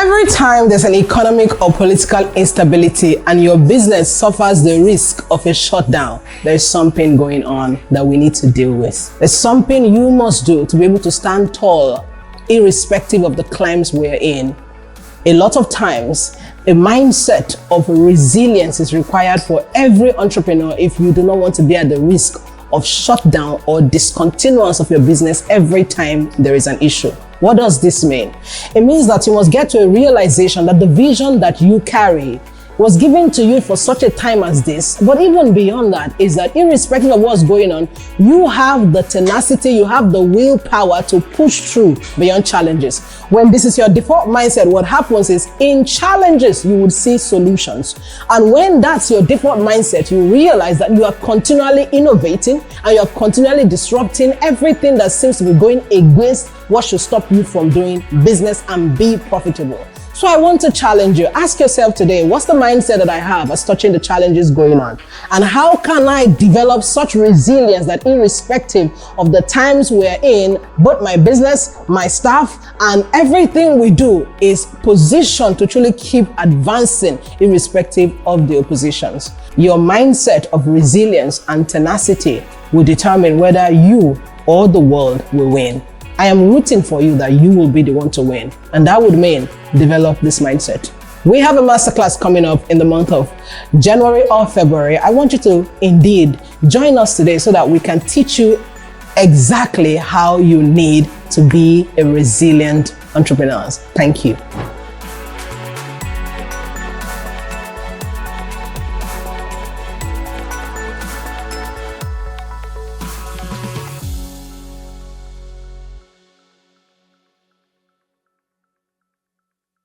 Every time there's an economic or political instability and your business suffers the risk of a shutdown, there's something going on that we need to deal with. There's something you must do to be able to stand tall, irrespective of the climes we're in. A lot of times, a mindset of resilience is required for every entrepreneur if you do not want to be at the risk of shutdown or discontinuance of your business every time there is an issue. What does this mean? It means that you must get to a realization that the vision that you carry was given to you for such a time as this. But even beyond that is that irrespective of what's going on, you have the tenacity, you have the willpower to push through beyond challenges. When this is your default mindset, what happens is in challenges, you would see solutions. And when that's your default mindset, you realize that you are continually innovating and you're continually disrupting everything that seems to be going against what should stop you from doing business and be profitable. So I want to challenge you. Ask yourself today, what's the mindset that I have as touching the challenges going on? And how can I develop such resilience that irrespective of the times we're in, both my business, my staff, and everything we do is positioned to truly keep advancing irrespective of the oppositions. Your mindset of resilience and tenacity will determine whether you or the world will win. I am rooting for you that you will be the one to win. And that would mean develop this mindset. We have a masterclass coming up in the month of January or February. I want you to indeed join us today so that we can teach you exactly how you need to be a resilient entrepreneur. Thank you.